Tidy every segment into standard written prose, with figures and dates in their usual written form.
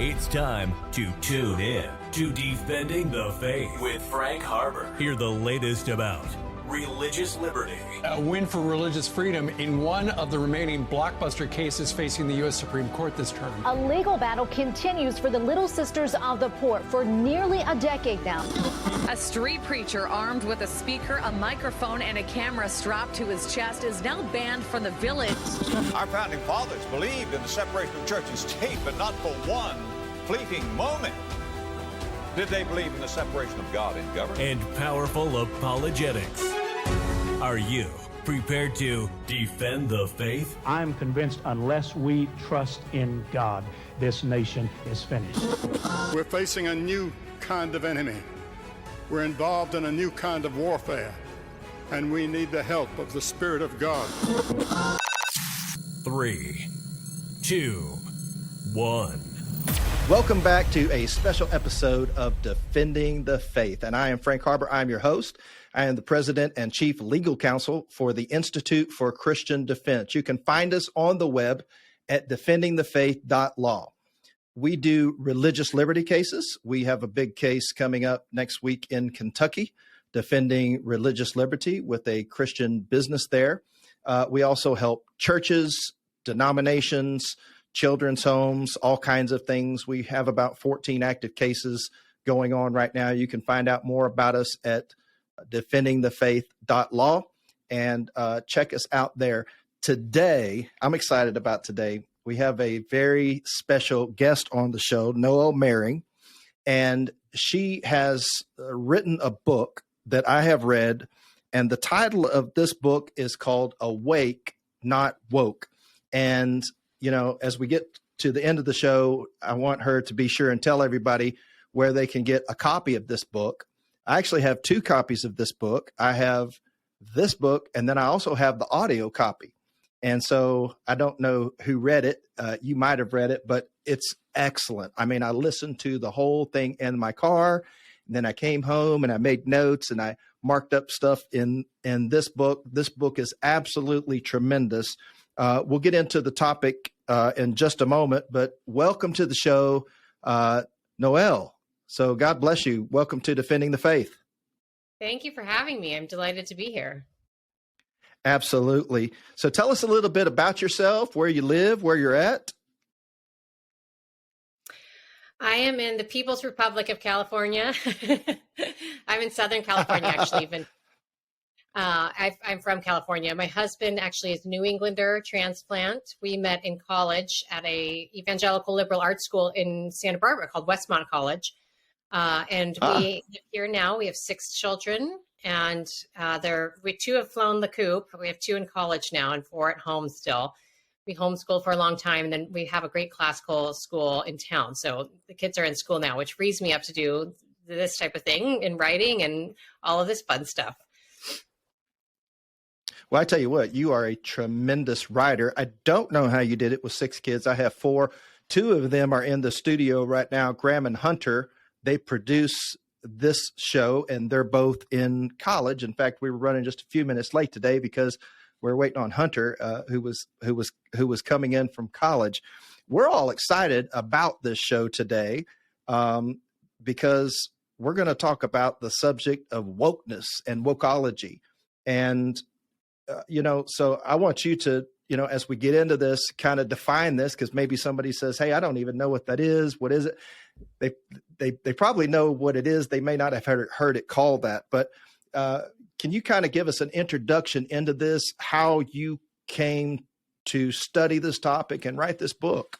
It's time to tune in to Defending the Faith with Frank Harber. Hear the latest about religious liberty. A win for religious freedom in one of the remaining blockbuster cases facing the U.S. Supreme Court this term. A legal battle continues for the Little Sisters of the Poor for nearly a decade now. A street preacher armed with a speaker, a microphone, and a camera strapped to his chest is now banned from the village. Our founding fathers believed in the separation of church and state, but not for one fleeting moment did they believe in the separation of God and government. And powerful apologetics. Are you prepared to defend the faith? I'm convinced unless we trust in God, this nation is finished. We're facing a new kind of enemy. We're involved in a new kind of warfare, and we need the help of the Spirit of God. 3, 2, 1. Welcome back to a special episode of Defending the Faith. And I am Frank Harber. I'm your host. I am the president and chief legal counsel for the Institute for Christian Defense. You can find us on the web at defendingthefaith.law. We do religious liberty cases. We have a big case coming up next week in Kentucky, defending religious liberty with a Christian business there. We also help churches, denominations, children's homes, all kinds of things. We have about 14 active cases going on right now. You can find out more about us at defendingthefaith.law and check us out there. Today, I'm excited about today. We have a very special guest on the show, Noelle Mering, and she has written a book that I have read, and the title of this book is called Awake, Not Woke. And you know, as we get to the end of the show, I want her to be sure and tell everybody where they can get a copy of this book. I actually have 2 copies of this book. I have this book, and then I also have the audio copy. And so I don't know who read it. You might have read it, but it's excellent. I mean, I listened to the whole thing in my car, and then I came home and I made notes and I marked up stuff in this book. This book is absolutely tremendous. We'll get into the topic in just a moment, but welcome to the show, Noelle. So God bless you. Welcome to Defending the Faith. Thank you for having me. I'm delighted to be here. Absolutely. So tell us a little bit about yourself, where you live, where you're at. I am in the People's Republic of California. I'm in Southern California, actually, even. I'm from California. My husband actually is a New Englander transplant. We met in college at a evangelical liberal arts school in Santa Barbara called Westmont College. We live here now. We have 6 children, and 2 have flown the coop. We have 2 in college now and 4 at home still. We homeschooled for a long time, and then we have a great classical school in town. So the kids are in school now, which frees me up to do this type of thing in writing and all of this fun stuff. Well, I tell you what, you are a tremendous writer. I don't know how you did it with 6 kids. I have 4. 2 of them are in the studio right now, Graham and Hunter. They produce this show, and they're both in college. In fact, we were running just a few minutes late today because we're waiting on Hunter, who was coming in from college. We're all excited about this show today because we're going to talk about the subject of wokeness and wokology. And so I want you to, as we get into this, kind of define this, because maybe somebody says, hey, I don't even know what that is. What is it? They probably know what it is. They may not have heard it called that. But can you kind of give us an introduction into this, how you came to study this topic and write this book?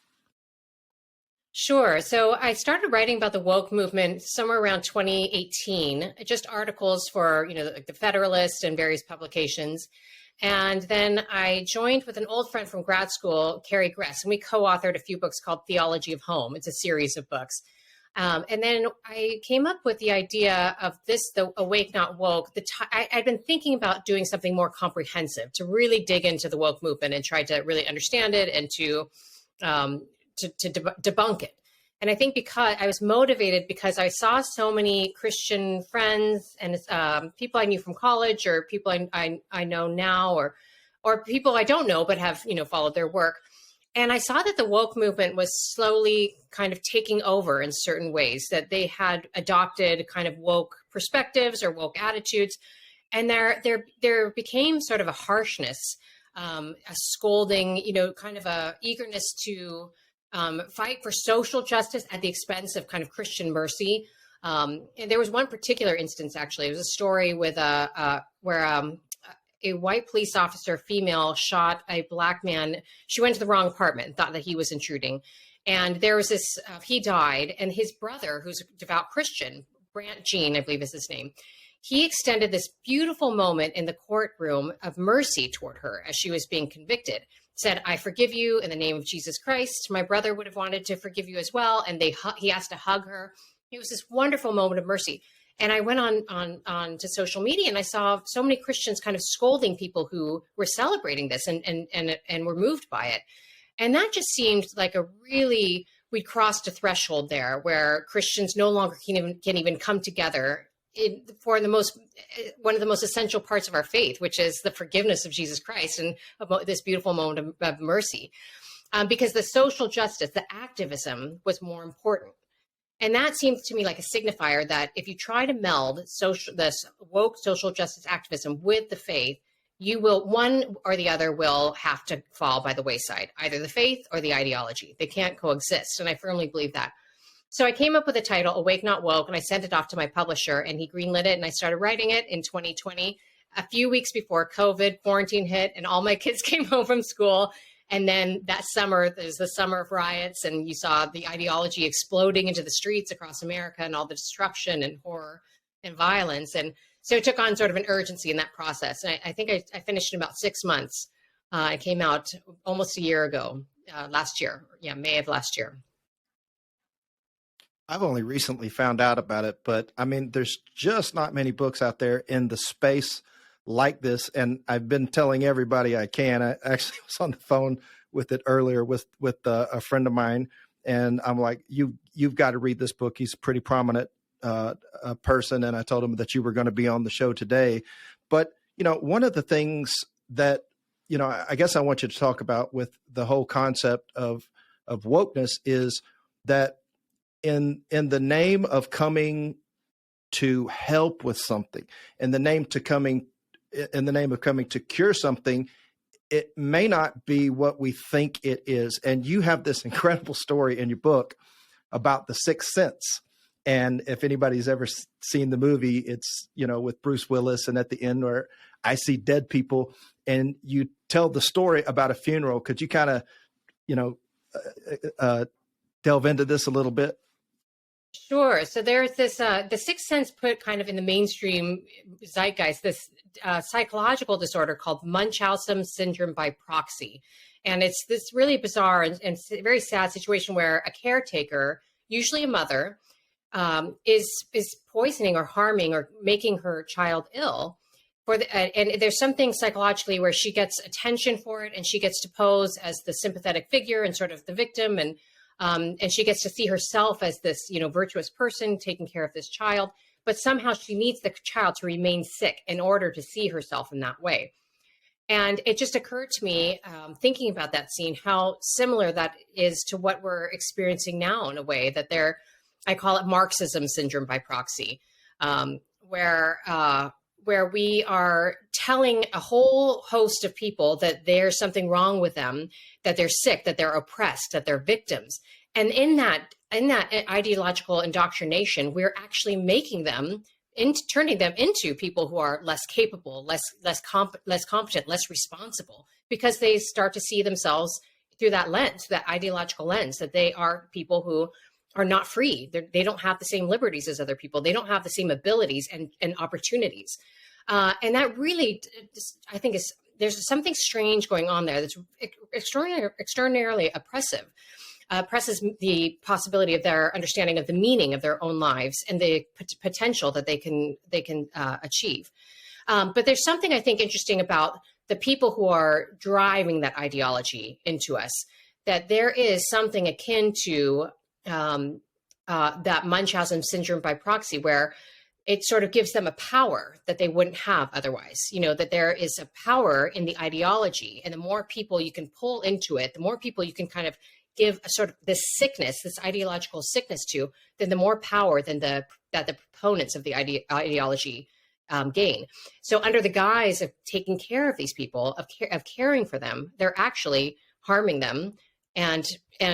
Sure. So I started writing about the woke movement somewhere around 2018, just articles for, the Federalist and various publications. And then I joined with an old friend from grad school, Carrie Gress, and we co-authored a few books called Theology of Home. It's a series of books. And then I came up with the idea of the Awake, Not Woke. I'd been thinking about doing something more comprehensive to really dig into the woke movement and try to really understand it and to debunk it. And I think because I was motivated because I saw so many Christian friends and people I knew from college, or people I know now, or people I don't know but have followed their work, And I saw that the woke movement was slowly kind of taking over in certain ways, that they had adopted kind of woke perspectives or woke attitudes. And there became sort of a harshness, a scolding, you know, kind of a eagerness to fight for social justice at the expense of kind of Christian mercy. And there was one particular instance, actually. It was a story with where a white police officer, female, shot a black man. She went to the wrong apartment and thought that he was intruding. And there was this, he died, and his brother, who's a devout Christian, Brant Jean, I believe is his name, he extended this beautiful moment in the courtroom of mercy toward her as she was being convicted. Said, "I forgive you in the name of Jesus Christ. My brother would have wanted to forgive you as well." And he asked to hug her. It was this wonderful moment of mercy. And I went on to social media, and I saw so many Christians kind of scolding people who were celebrating this and were moved by it. And that just seemed like we crossed a threshold there where Christians no longer can even come together for one of the most essential parts of our faith, which is the forgiveness of Jesus Christ and about this beautiful moment of mercy, because the social justice, the activism was more important. And that seems to me like a signifier that if you try to meld this woke social justice activism with the faith, you will, one or the other will have to fall by the wayside, either the faith or the ideology. They can't coexist. And I firmly believe that. So I came up with the title, Awake Not Woke, and I sent it off to my publisher, and he greenlit it, and I started writing it in 2020, a few weeks before COVID, quarantine hit, and all my kids came home from school. And then that summer, there's the summer of riots, and you saw the ideology exploding into the streets across America and all the destruction and horror and violence. And so it took on sort of an urgency in that process. And I think I finished in about 6 months. I came out almost a year ago, last year. Yeah, May of last year. I've only recently found out about it, but I mean, there's just not many books out there in the space like this. And I've been telling everybody I can. I actually was on the phone with it earlier with a friend of mine. And I'm like, you've got to read this book. He's a pretty prominent person. And I told him that you were going to be on the show today. But, you know, one of the things that, you know, I guess I want you to talk about with the whole concept of wokeness is that in the name of coming to help with something, in the name of coming to cure something, it may not be what we think it is. And you have this incredible story in your book about the sixth sense. And if anybody's ever seen the movie, it's, you know, with Bruce Willis, and at the end where I see dead people, and you tell the story about a funeral. Could you kind of, you know, delve into this a little bit? Sure. So there's this, the sixth sense put kind of in the mainstream zeitgeist, this psychological disorder called Munchausen syndrome by proxy. And it's this really bizarre and very sad situation where a caretaker, usually a mother, is poisoning or harming or making her child ill. And there's something psychologically where she gets attention for it, and she gets to pose as the sympathetic figure and sort of the victim, and she gets to see herself as this, you know, virtuous person taking care of this child, but somehow she needs the child to remain sick in order to see herself in that way. And it just occurred to me, thinking about that scene, how similar that is to what we're experiencing now in a way that I call it Marxism syndrome by proxy, where we are telling a whole host of people that there's something wrong with them, that they're sick, that they're oppressed, that they're victims. And in that ideological indoctrination, we're actually making them turning them into people who are less capable, less competent, less responsible, because they start to see themselves through that lens, that ideological lens, that they are people who are not free. They don't have the same liberties as other people. They don't have the same abilities and opportunities. And that really, I think, there's something strange going on there that's extraordinarily oppressive. Oppresses the possibility of their understanding of the meaning of their own lives and the potential that they can achieve. But there's something I think interesting about the people who are driving that ideology into us, that there is something akin to that Munchausen syndrome by proxy, where it sort of gives them a power that they wouldn't have otherwise. That there is a power in the ideology, and the more people you can pull into it, the more people you can kind of give a sort of this sickness, this ideological sickness to, then the more power that the proponents of the ideology gain. So under the guise of taking care of these people, of caring for them, they're actually harming them and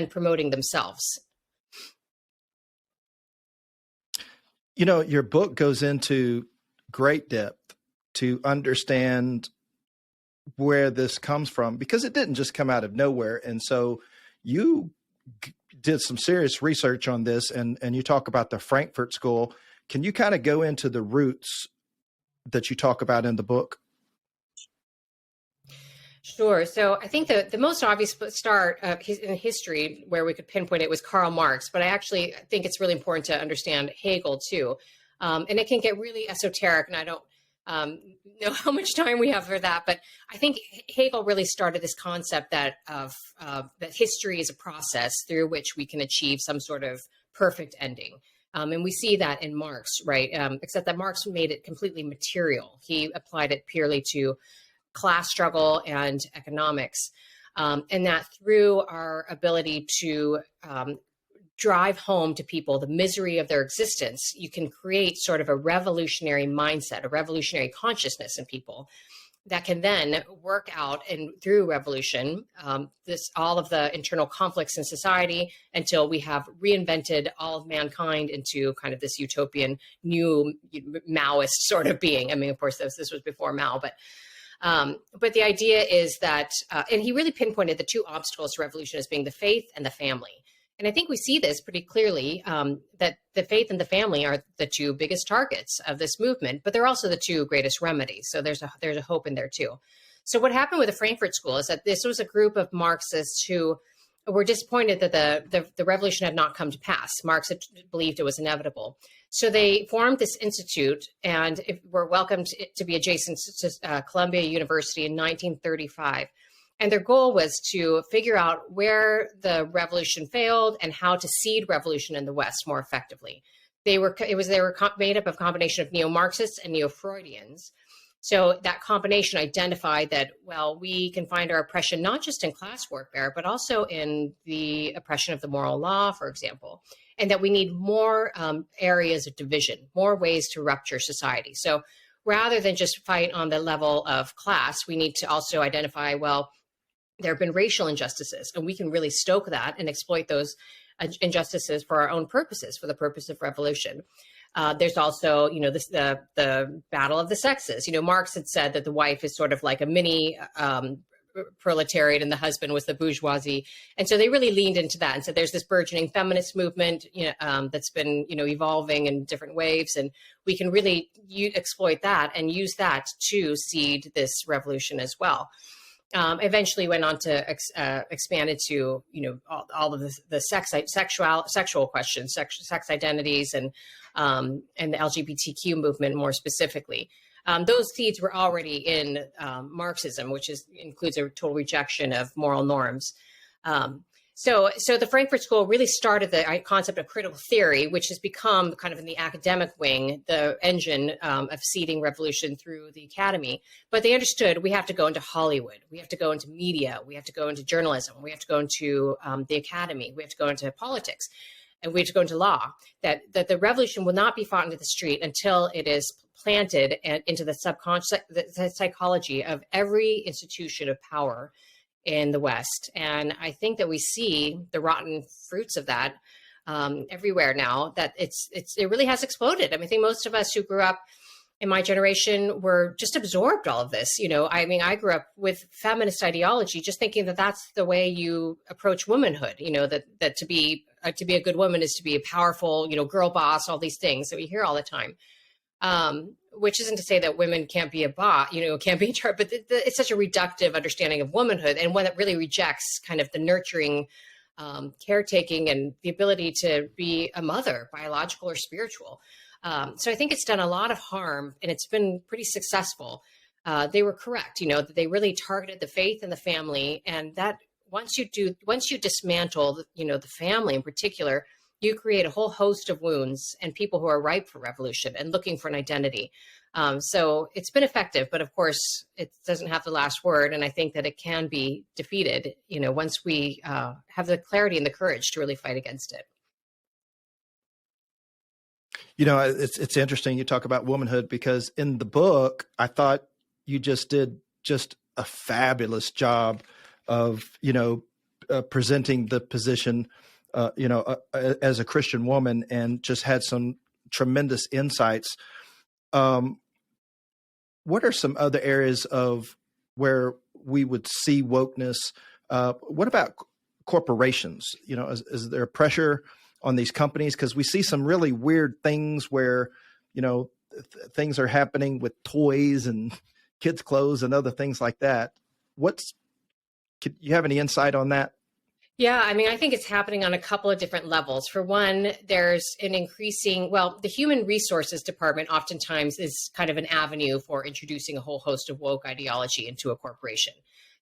promoting themselves. Your book goes into great depth to understand where this comes from, because it didn't just come out of nowhere. And so you did some serious research on this, and you talk about the Frankfurt School. Can you kind of go into the roots that you talk about in the book? Sure. So I think the most obvious start in history where we could pinpoint it was Karl Marx, but I actually think it's really important to understand Hegel too. And it can get really esoteric, and I don't know how much time we have for that, but I think Hegel really started this concept that history is a process through which we can achieve some sort of perfect ending. And we see that in Marx, right? Except that Marx made it completely material. He applied it purely to class struggle and economics, and that through our ability to drive home to people the misery of their existence, you can create sort of a revolutionary mindset, a revolutionary consciousness in people that can then work out and through revolution, all of the internal conflicts in society until we have reinvented all of mankind into kind of this utopian new Maoist sort of being. I mean, of course, this was before Mao, but the idea is that, and he really pinpointed the two obstacles to revolution as being the faith and the family. And I think we see this pretty clearly, that the faith and the family are the two biggest targets of this movement, but they're also the two greatest remedies. So there's a hope in there too. So what happened with the Frankfurt School is that this was a group of Marxists who were disappointed that the revolution had not come to pass. Marx had believed it was inevitable. So they formed this institute and were welcomed to be adjacent to Columbia University in 1935. And their goal was to figure out where the revolution failed and how to seed revolution in the West more effectively. They were made up of a combination of neo-Marxists and neo-Freudians. So that combination identified that, well, we can find our oppression not just in class warfare, but also in the oppression of the moral law, for example, and that we need more areas of division, more ways to rupture society. So rather than just fight on the level of class, we need to also identify, well, there have been racial injustices, and we can really stoke that and exploit those injustices for our own purposes, for the purpose of revolution. There's also, the battle of the sexes. Marx had said that the wife is sort of like a mini proletariat and the husband was the bourgeoisie. And so they really leaned into that and said there's this burgeoning feminist movement that's been, evolving in different waves. And we can really exploit that and use that to seed this revolution as well. Eventually went on to expand it to, all of the sexual questions, sex identities, and the LGBTQ movement more specifically. Those seeds were already in Marxism, which includes a total rejection of moral norms. So the Frankfurt School really started the concept of critical theory, which has become kind of in the academic wing, the engine of seeding revolution through the academy. But they understood we have to go into Hollywood, we have to go into media, we have to go into journalism, we have to go into the academy, we have to go into politics, and we have to go into law. That the revolution will not be fought into the street until it is planted into the subconscious, the psychology of every institution of power in the West. And I think that we see the rotten fruits of that everywhere now, that it really has exploded. I think most of us who grew up in my generation were just absorbed all of this. I grew up with feminist ideology, just thinking that that's the way you approach womanhood, that to be a good woman is to be a powerful, girl boss, all these things that we hear all the time. Which isn't to say that women can't be a boss, can't be in charge, but it's such a reductive understanding of womanhood, and one that really rejects kind of the nurturing, caretaking, and the ability to be a mother, biological or spiritual. So I think it's done a lot of harm, and it's been pretty successful. They were correct, that they really targeted the faith and the family, and that once you dismantle, the family in particular, you create a whole host of wounds and people who are ripe for revolution and looking for an identity. So it's been effective, but of course it doesn't have the last word. And I think that it can be defeated, once we have the clarity and the courage to really fight against it. It's interesting you talk about womanhood, because in the book, I thought you just did a fabulous job of, presenting the position, as a Christian woman, and just had some tremendous insights. What are some other areas of where we would see wokeness? What about corporations? Is there pressure on these companies? Because we see some really weird things where, things are happening with toys and kids' clothes and other things like that. Could you have any insight on that? Yeah, I mean, I think it's happening on a couple of different levels. For one, there's an increasing, the human resources department oftentimes is kind of an avenue for introducing a whole host of woke ideology into a corporation.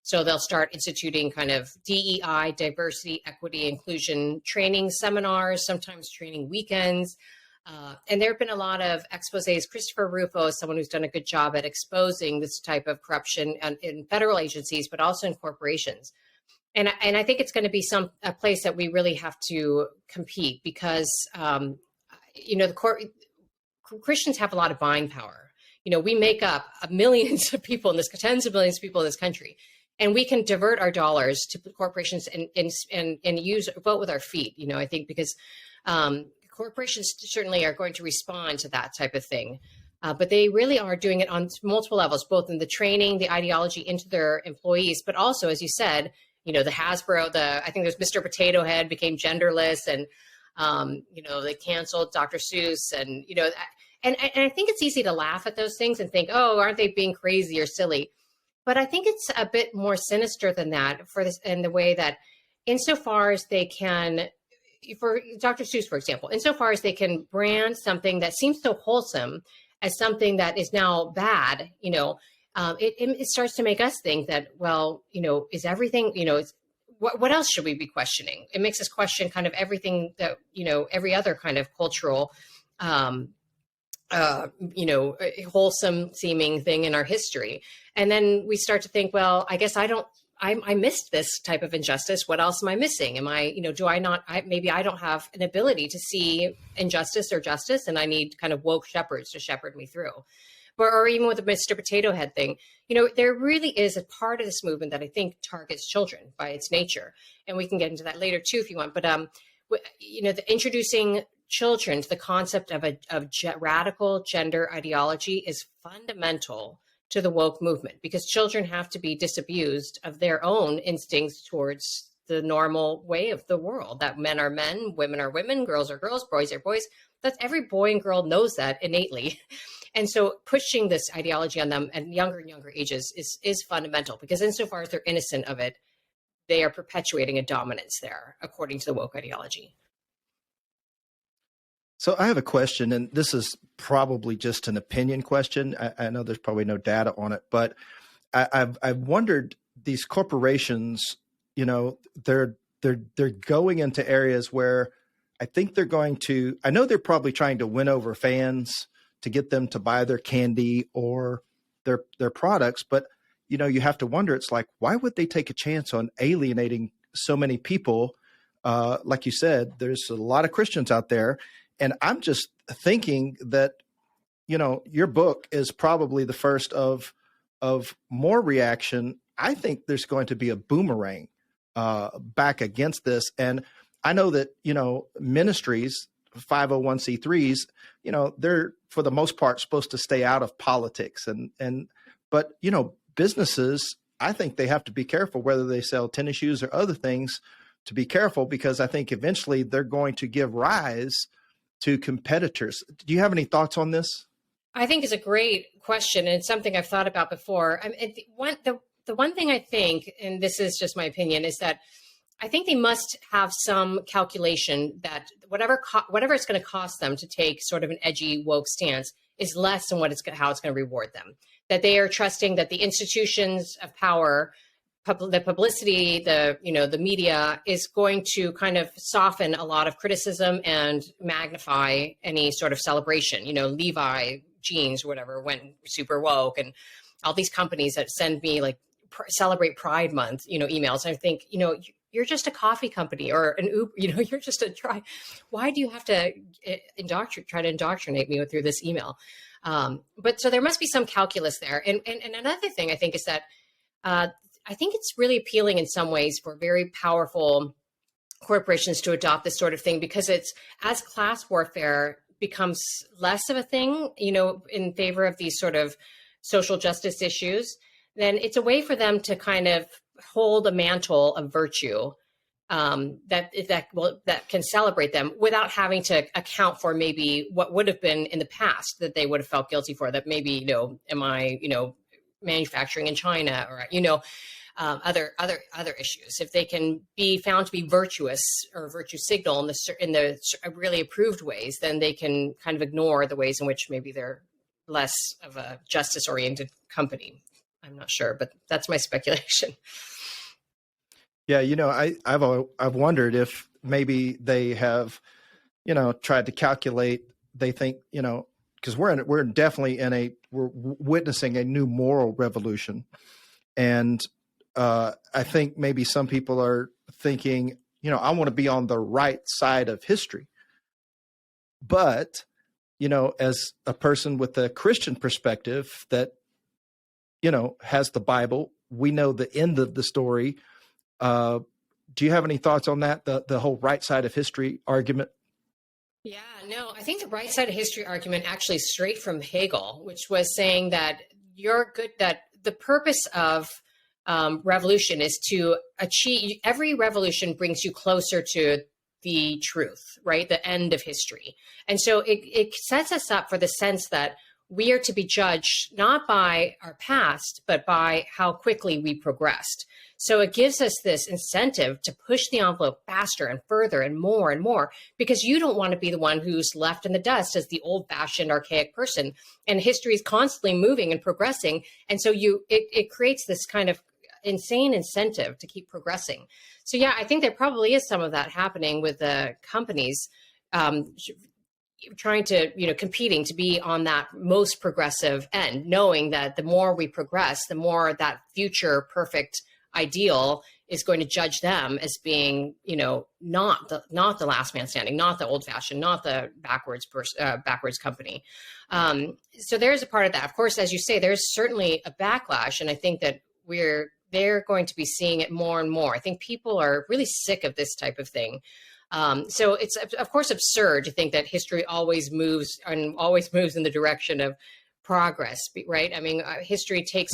So they'll start instituting kind of DEI, diversity, equity, inclusion training seminars, sometimes training weekends. And there have been a lot of exposés. Christopher Rufo is someone who's done a good job at exposing this type of corruption in federal agencies, but also in corporations. And I think it's going to be a place that we really have to compete, because, Christians have a lot of buying power. We make up millions of people in this, tens of millions of people in this country, and we can divert our dollars to corporations and vote with our feet. I think because corporations certainly are going to respond to that type of thing. But they really are doing it on multiple levels, both in the training, the ideology into their employees, but also, as you said, the Hasbro, I think there's Mr. Potato Head became genderless, and, they canceled Dr. Seuss, and, and I think it's easy to laugh at those things and think, oh, aren't they being crazy or silly? But I think it's a bit more sinister than that in the way that insofar as they can, for Dr. Seuss, for example, insofar as they can brand something that seems so wholesome as something that is now bad, it starts to make us think that, is everything, what else should we be questioning? It makes us question kind of everything that, every other kind of cultural, wholesome seeming thing in our history. And then we start to think, well, I guess I missed this type of injustice. What else am I missing? Am I, maybe I don't have an ability to see injustice or justice, and I need kind of woke shepherds to shepherd me through. Or even with the Mr. Potato Head thing, there really is a part of this movement that I think targets children by its nature. And we can get into that later too, if you want. But, introducing children to the concept of radical gender ideology is fundamental to the woke movement, because children have to be disabused of their own instincts towards the normal way of the world, that men are men, women are women, girls are girls, boys are boys. That's every boy and girl knows that innately. And so pushing this ideology on them at younger and younger ages is fundamental, because insofar as they're innocent of it, they are perpetuating a dominance there, according to the woke ideology. So I have a question, and this is probably just an opinion question. I know there's probably no data on it, but I've wondered, these corporations, they're going into areas where I think I know they're probably trying to win over fans to get them to buy their candy or their products. But, you have to wonder, it's like, why would they take a chance on alienating so many people? Like you said, there's a lot of Christians out there. And I'm just thinking that, your book is probably the first of more reaction. I think there's going to be a boomerang back against this. And I know that, ministries, 501c3s, they're for the most part supposed to stay out of politics. But businesses, I think they have to be careful whether they sell tennis shoes or other things, to be careful, because I think eventually they're going to give rise to competitors. Do you have any thoughts on this? I think it's a great question, and it's something I've thought about before. The one thing I think, and this is just my opinion, is that I think they must have some calculation that whatever it's going to cost them to take sort of an edgy woke stance is less than how it's going to reward them. That they are trusting that the institutions of power the publicity, the media is going to kind of soften a lot of criticism and magnify any sort of celebration. Levi jeans, whatever, went super woke, and all these companies that send me like celebrate Pride Month, emails. And I think, you're just a coffee company or an Uber, you're just why do you have to try to indoctrinate me through this email? But so there must be some calculus there. And another thing I think is that I think it's really appealing in some ways for very powerful corporations to adopt this sort of thing, because it's, as class warfare becomes less of a thing, in favor of these sort of social justice issues, then it's a way for them to kind of hold a mantle of virtue that can celebrate them without having to account for maybe what would have been in the past that they would have felt guilty for, that maybe, am I, manufacturing in China, or, other issues. If they can be found to be virtuous or virtue signal in the really approved ways, then they can kind of ignore the ways in which maybe they're less of a justice oriented company. I'm not sure, but that's my speculation. Yeah, I've wondered if maybe they have, tried to calculate. They think, because we're definitely we're witnessing a new moral revolution, and I think maybe some people are thinking, I want to be on the right side of history, but as a person with a Christian perspective that has the Bible, we know the end of the story. Do you have any thoughts on that? The whole right side of history argument? Yeah, no, I think the right side of history argument actually is straight from Hegel, which was saying that that the purpose of revolution is to achieve, every revolution brings you closer to the truth, right? The end of history. And so it sets us up for the sense that we are to be judged not by our past, but by how quickly we progressed. So it gives us this incentive to push the envelope faster and further and more, because you don't want to be the one who's left in the dust as the old-fashioned, archaic person. And history is constantly moving and progressing. And so it creates this kind of insane incentive to keep progressing. So yeah, I think there probably is some of that happening with the companies trying to, competing to be on that most progressive end, knowing that the more we progress, the more that future perfect ideal is going to judge them as being, not the last man standing, not the old fashioned, not the backwards company. So there's a part of that. Of course, as you say, there's certainly a backlash, and I think that they're going to be seeing it more and more. I think people are really sick of this type of thing. So it's, of course, absurd to think that history always moves in the direction of progress, right? I mean, history takes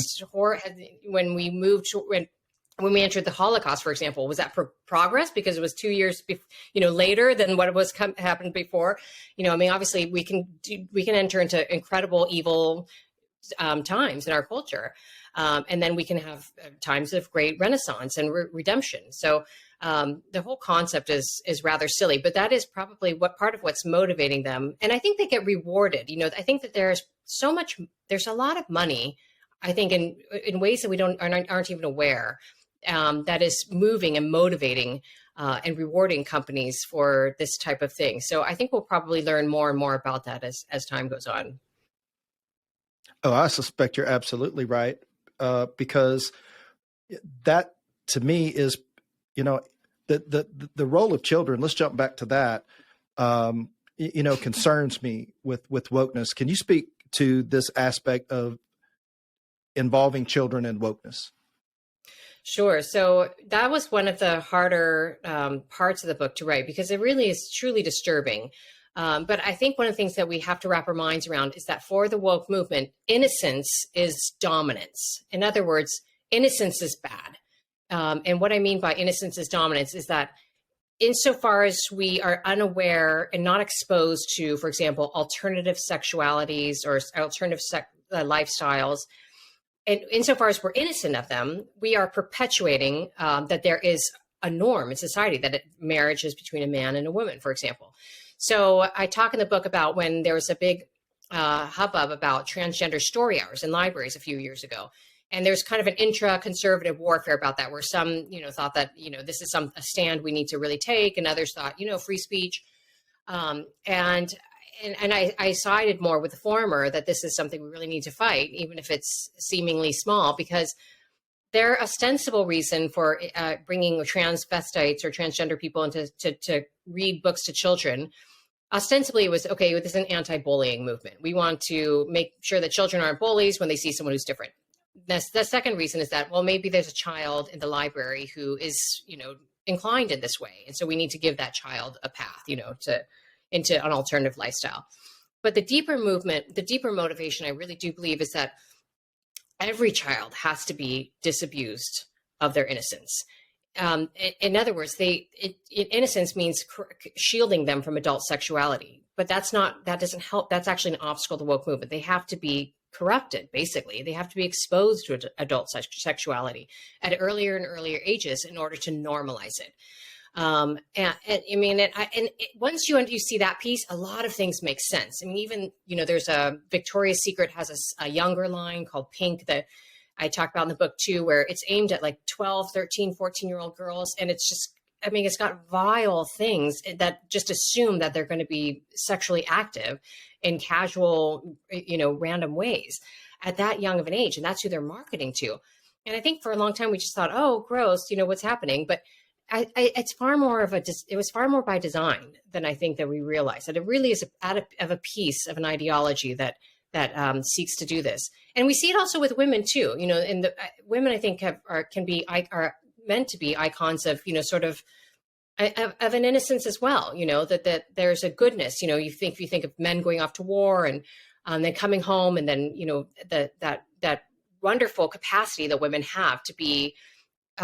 when we entered the Holocaust, for example, was that progress because it was 2 years, later than what was happened before? I mean, obviously we can enter into incredible evil times in our culture, and then we can have times of great renaissance and redemption. So the whole concept is rather silly, but that is probably part of what's motivating them. And I think they get rewarded. I think that there's a lot of money, I think, in ways that we aren't even aware, that is moving and motivating and rewarding companies for this type of thing. So I think we'll probably learn more and more about that as time goes on. Oh, I suspect you're absolutely right, because that to me is, the role of children. Let's jump back to that. Concerns me with wokeness. Can you speak to this aspect of involving children in wokeness? Sure. So that was one of the harder parts of the book to write, because it really is truly disturbing. But I think one of the things that we have to wrap our minds around is that for the woke movement, innocence is dominance. In other words, innocence is bad. And what I mean by innocence is dominance is that insofar as we are unaware and not exposed to, for example, alternative sexualities or alternative lifestyles, and insofar as we're innocent of them, we are perpetuating that there is a norm in society, that marriage is between a man and a woman, for example. So I talk in the book about when there was a big hubbub about transgender story hours in libraries a few years ago. And there's kind of an intra-conservative warfare about that, where some, thought that, this is a stand we need to really take, and others thought, free speech. And I sided more with the former, that this is something we really need to fight, even if it's seemingly small, because their ostensible reason for bringing transvestites or transgender people into to read books to children, ostensibly it was, okay, this is an anti-bullying movement. We want to make sure that children aren't bullies when they see someone who's different. The second reason is that, well, maybe there's a child in the library who is, inclined in this way. And so we need to give that child a path, into an alternative lifestyle. But the deeper movement, the deeper motivation, I really do believe, is that every child has to be disabused of their innocence. In other words, innocence means shielding them from adult sexuality, but that doesn't help. That's actually an obstacle to the woke movement. They have to be corrupted, basically. They have to be exposed to adult sexuality at earlier and earlier ages in order to normalize it. Once you see that piece, a lot of things make sense. I mean, even, there's Victoria's Secret has a younger line called Pink that I talk about in the book too, where it's aimed at like 12, 13, 14-year-old girls. And it's just, it's got vile things that just assume that they're going to be sexually active in casual, random ways at that young of an age. And that's who they're marketing to. And I think for a long time, we just thought, oh, gross, what's happening. But it's far more it was far more by design than I think that we realized, that it really is of a piece of an ideology that seeks to do this. And we see it also with women too, and the women, I think are meant to be icons of, sort of an innocence as well, that there's a goodness, if you think of men going off to war and then coming home, and then, that wonderful capacity that women have to be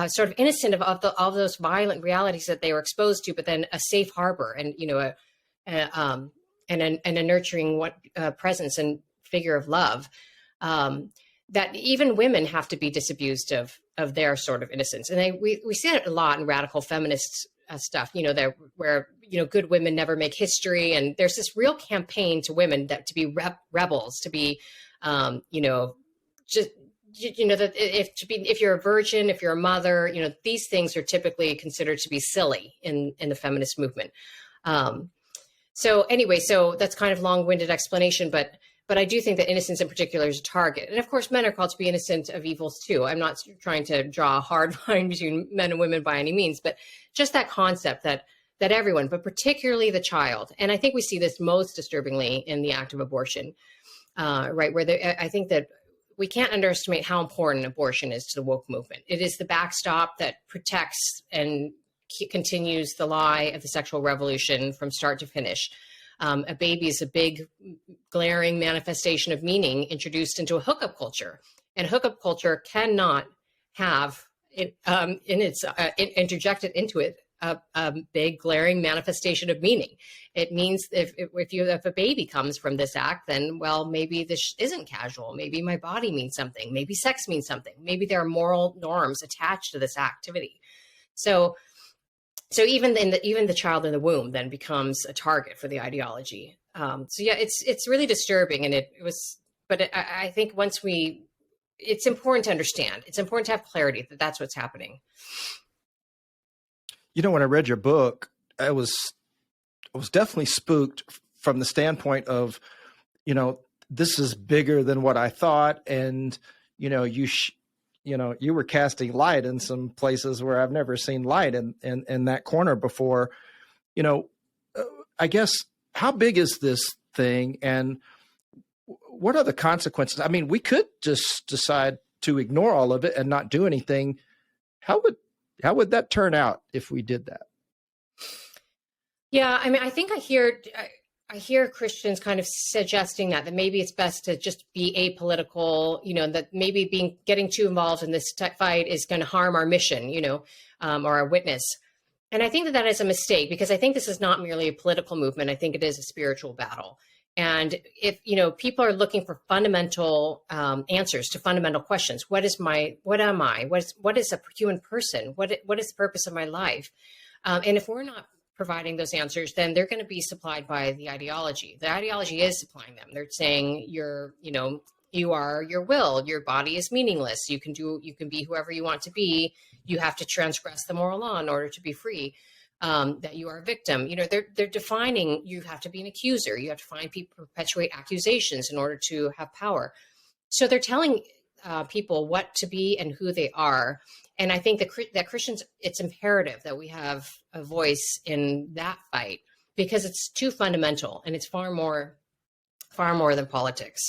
sort of innocent of all those violent realities that they were exposed to, but then a safe harbor and, a nurturing presence and figure of love, that even women have to be disabused of their sort of innocence. And we see it a lot in radical feminist stuff, where good women never make history. And there's this real campaign to women to be rebels, to be, just, that if you're a virgin, if you're a mother, these things are typically considered to be silly in the feminist movement. So anyway, so that's kind of long-winded explanation, but I do think that innocence in particular is a target. And of course, men are called to be innocent of evils too. I'm not trying to draw a hard line between men and women by any means, but just that concept that everyone, but particularly the child. And I think we see this most disturbingly in the act of abortion, right? Where I think that we can't underestimate how important abortion is to the woke movement. It is the backstop that protects and continues the lie of the sexual revolution from start to finish. A baby is a big, glaring manifestation of meaning introduced into a hookup culture, and hookup culture cannot have interjected into it a big, glaring manifestation of meaning. It means if a baby comes from this act, then, well, maybe this isn't casual. Maybe my body means something. Maybe sex means something. Maybe there are moral norms attached to this activity. So even the child in the womb then becomes a target for the ideology. It's really disturbing, and it was. But I think it's important to understand. It's important to have clarity that that's what's happening. When I read your book, I was definitely spooked from the standpoint of, this is bigger than what I thought, and you were casting light in some places where I've never seen light in that corner before. I guess, how big is this thing, and what are the consequences? I mean, we could just decide to ignore all of it and not do anything. How would that turn out if we did that? Yeah, I mean, I think I hear Christians kind of suggesting that maybe it's best to just be apolitical, that maybe getting too involved in this fight is going to harm our mission, or our witness. And I think that is a mistake, because I think this is not merely a political movement. I think it is a spiritual battle. And if, people are looking for fundamental answers to fundamental questions, what am I? What is a human person? What is the purpose of my life? And if we're not providing those answers, then they're going to be supplied by the ideology. The ideology is supplying them. They're saying you're You are your will. Your body is meaningless. You can be whoever you want to be. You have to transgress the moral law in order to be free. That you are a victim. They're defining, you have to be an accuser. You have to find people, perpetuate accusations in order to have power. So they're telling people what to be and who they are. And I think that Christians, it's imperative that we have a voice in that fight, because it's too fundamental and it's far more than politics.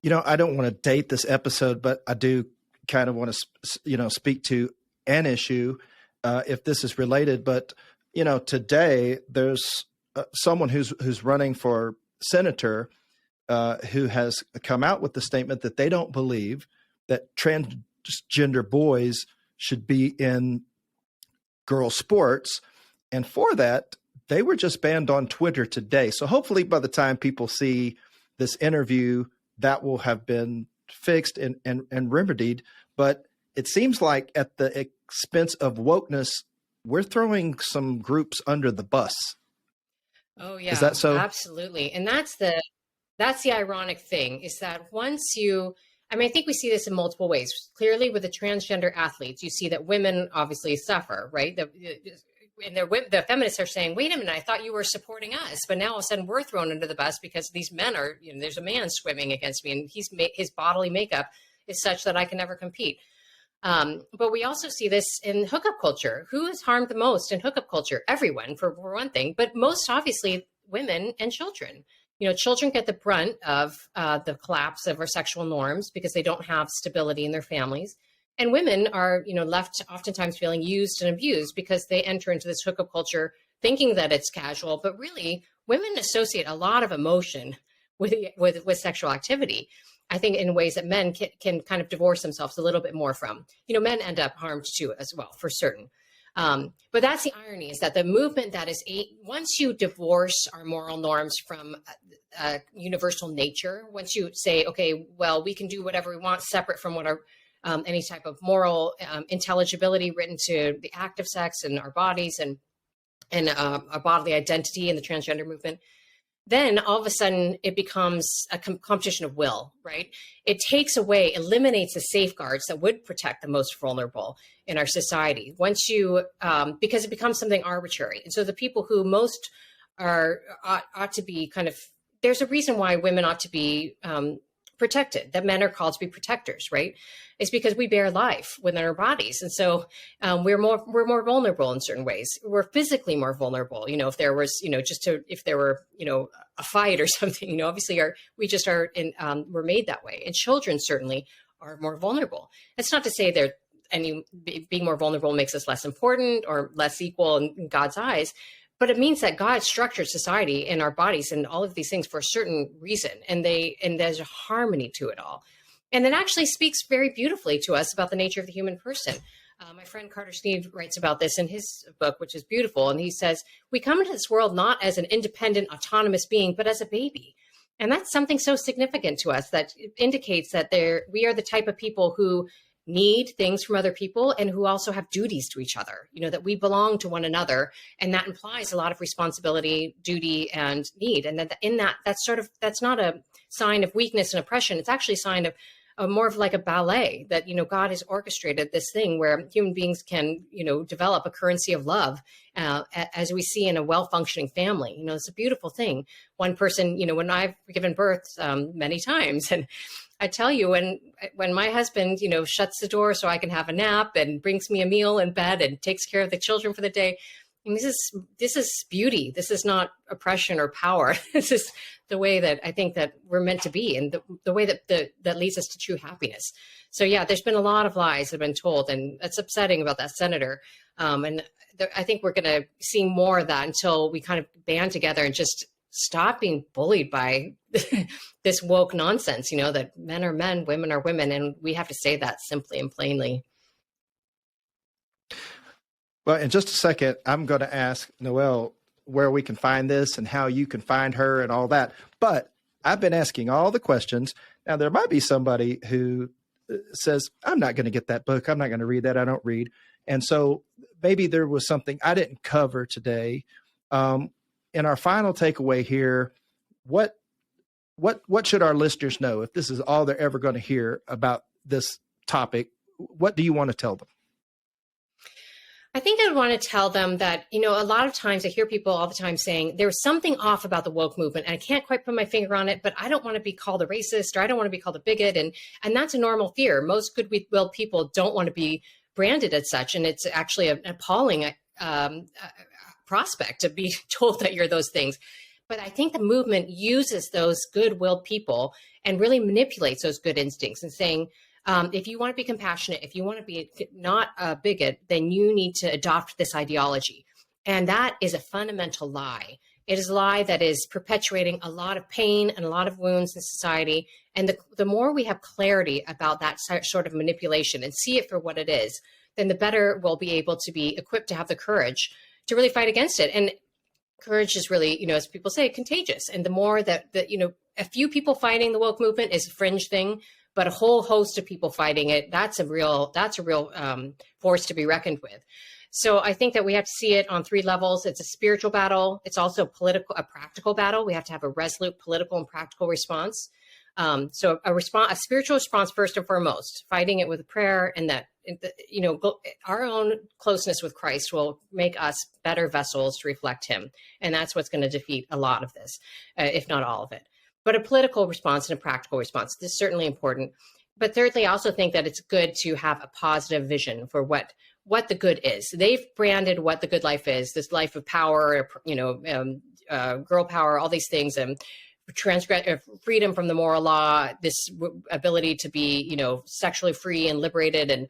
I don't want to date this episode, but I do kind of want to, speak to an issue, if this is related. But, today there's someone who's running for senator who has come out with the statement that they don't believe that transgender boys should be in girl sports. And for that, they were just banned on Twitter today. So hopefully by the time people see this interview, that will have been fixed and remedied. But it seems like at the expense of wokeness, we're throwing some groups under the bus. Oh yeah, is that so? Absolutely. And that's the ironic thing, is that I think we see this in multiple ways. Clearly with the transgender athletes, you see that women obviously suffer, right? And the feminists are saying, wait a minute, I thought you were supporting us, but now all of a sudden we're thrown under the bus because these men are, there's a man swimming against me and his bodily makeup is such that I can never compete. But we also see this in hookup culture. Who is harmed the most in hookup culture? Everyone, for one thing, but most obviously women and children. Children get the brunt of the collapse of our sexual norms because they don't have stability in their families. And women are, left oftentimes feeling used and abused because they enter into this hookup culture thinking that it's casual, but really women associate a lot of emotion with sexual activity. I think in ways that men can kind of divorce themselves a little bit more from. Men end up harmed too as well, for certain. But that's the irony, is that the movement that is once you divorce our moral norms from universal nature, once you say, okay, well, we can do whatever we want separate from what our any type of moral intelligibility written to the act of sex and our bodies and our bodily identity in the transgender movement, then all of a sudden it becomes a competition of will, right? It eliminates the safeguards that would protect the most vulnerable in our society. Once you, because it becomes something arbitrary. And so the people who most ought to be there's a reason why women ought to be protected, that men are called to be protectors, right? It's because we bear life within our bodies. And so we're more vulnerable in certain ways. We're physically more vulnerable. If there was, if there were, a fight or something, obviously we're made that way. And children certainly are more vulnerable. It's not to say being more vulnerable makes us less important or less equal in God's eyes, but it means that God structured society and our bodies and all of these things for a certain reason. And there's a harmony to it all. And it actually speaks very beautifully to us about the nature of the human person. My friend Carter Sneed writes about this in his book, which is beautiful. And he says, we come into this world not as an independent, autonomous being, but as a baby. And that's something so significant to us that indicates that we are the type of people who need things from other people and who also have duties to each other, that we belong to one another. And that implies a lot of responsibility, duty, and need. And that's not a sign of weakness and oppression. It's actually a sign of more of like a ballet that, God has orchestrated this thing where human beings can, develop a currency of love, as we see in a well-functioning family. It's a beautiful thing. One person, when I've given birth many times, and I tell you, when my husband, shuts the door so I can have a nap and brings me a meal in bed and takes care of the children for the day, and this is beauty. This is not oppression or power. This is the way that I think that we're meant to be, and the way that leads us to true happiness. So yeah, there's been a lot of lies that have been told, and it's upsetting about that senator. I think we're going to see more of that until we kind of band together and just stop being bullied by this woke nonsense. That men are men, women are women, and we have to say that simply and plainly. Well, in just a second, I'm going to ask Noelle where we can find this and how you can find her and all that. But I've been asking all the questions. Now, there might be somebody who says, I'm not going to get that book. I'm not going to read that. I don't read. And so maybe there was something I didn't cover today. In our final takeaway here, what what should our listeners know if this is all they're ever going to hear about this topic? What do you want to tell them? I think I'd want to tell them that, a lot of times I hear people all the time saying there's something off about the woke movement and I can't quite put my finger on it, but I don't want to be called a racist or I don't want to be called a bigot. And that's a normal fear. Most goodwill people don't want to be branded as such. And it's actually an appalling prospect to be told that you're those things. But I think the movement uses those goodwill people and really manipulates those good instincts and saying, if you want to be compassionate, if you want to be not a bigot, then you need to adopt this ideology. And that is a fundamental lie. It is a lie that is perpetuating a lot of pain and a lot of wounds in society. And the more we have clarity about that sort of manipulation and see it for what it is, then the better we'll be able to be equipped to have the courage to really fight against it. And courage is really, as people say, contagious. And the more that a few people fighting the woke movement is a fringe thing, but a whole host of people fighting it, that's a real force to be reckoned with. So I think that we have to see it on three levels. It's a spiritual battle. It's also a practical battle. We have to have a resolute political and practical response. So a spiritual response first and foremost, fighting it with a prayer, and that our own closeness with Christ will make us better vessels to reflect Him, and that's what's going to defeat a lot of this, if not all of it. But a political response and a practical response is certainly important. But thirdly, I also think that it's good to have a positive vision for what the good is. They've branded what the good life is, this life of power, girl power, all these things, and freedom from the moral law, this ability to be, sexually free and liberated, and,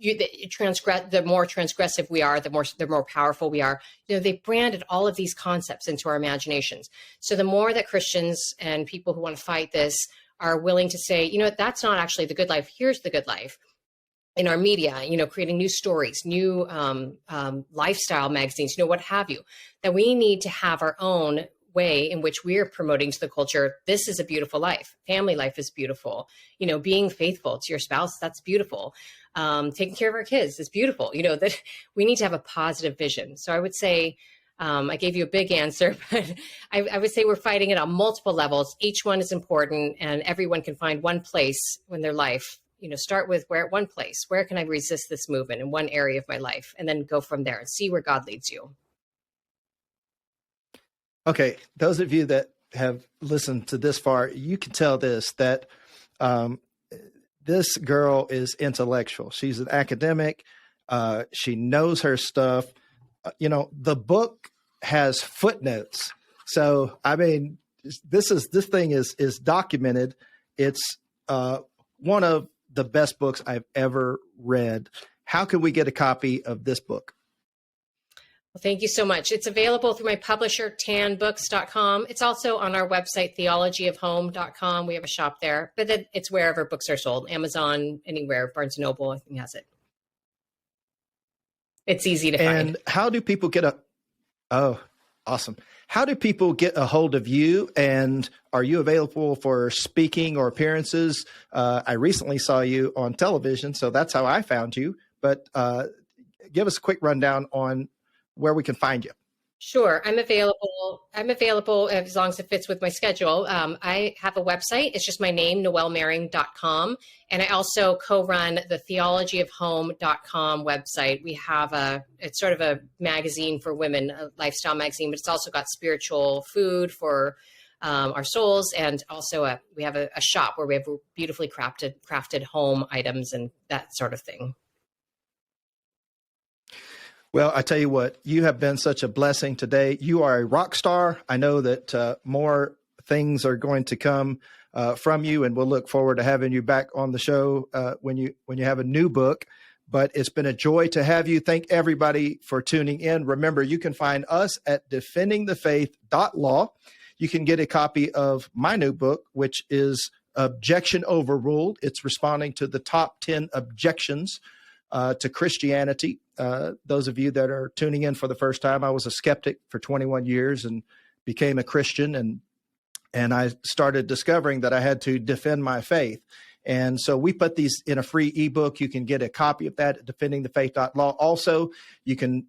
the more transgressive we are, the more powerful we are. They branded all of these concepts into our imaginations. So the more that Christians and people who want to fight this are willing to say, that's not actually the good life. Here's the good life. In our media, creating new stories, new lifestyle magazines, what have you, that we need to have our own way in which we're promoting to the culture. This is a beautiful life. Family life is beautiful. Being faithful to your spouse, that's beautiful. Taking care of our kids is beautiful. That we need to have a positive vision. So I would say, I gave you a big answer, but I would say we're fighting it on multiple levels. Each one is important, and everyone can find one place in their life. Start with one place. Where can I resist this movement in one area of my life? And then go from there and see where God leads you. Okay. Those of you that have listened to this far, you can tell that this girl is intellectual. She's an academic. She knows her stuff. The book has footnotes. So, I mean, this thing is documented. It's one of the best books I've ever read. How can we get a copy of this book? Well, thank you so much. It's available through my publisher, tanbooks.com. It's also on our website, theologyofhome.com. We have a shop there, but then it's wherever books are sold, Amazon, anywhere, Barnes & Noble, I think has it. It's easy to find. And how do people awesome. How do people get a hold of you, and are you available for speaking or appearances? I recently saw you on television, so that's how I found you, but give us a quick rundown on where we can find you. Sure. I'm available as long as it fits with my schedule. I have a website. It's just my name, noellemering.com. And I also co-run the theologyofhome.com website. We have it's sort of a magazine for women, a lifestyle magazine, but it's also got spiritual food for our souls. And also we have a shop where we have beautifully crafted home items and that sort of thing. Well, I tell you what, you have been such a blessing today. You are a rock star. I know that more things are going to come from you, and we'll look forward to having you back on the show when you have a new book. But it's been a joy to have you. Thank everybody for tuning in. Remember, you can find us at defendingthefaith.law. You can get a copy of my new book, which is Objection Overruled. It's responding to the top 10 objections to Christianity. Those of you that are tuning in for the first time, I was a skeptic for 21 years and became a Christian, and I started discovering that I had to defend my faith. And so we put these in a free ebook. You can get a copy of that at defendingthefaith.law. Also, you can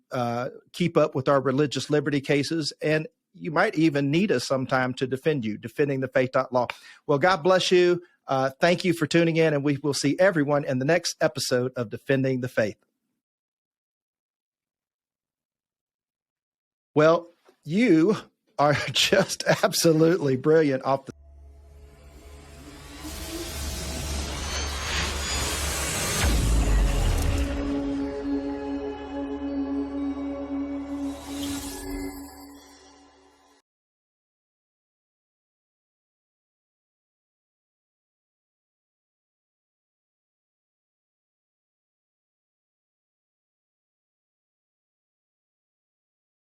keep up with our religious liberty cases. And you might even need us sometime to defend you, defending the faith.law. Well, God bless you. Thank you for tuning in, and we will see everyone in the next episode of Defending the Faith. Well, you are just absolutely brilliant off the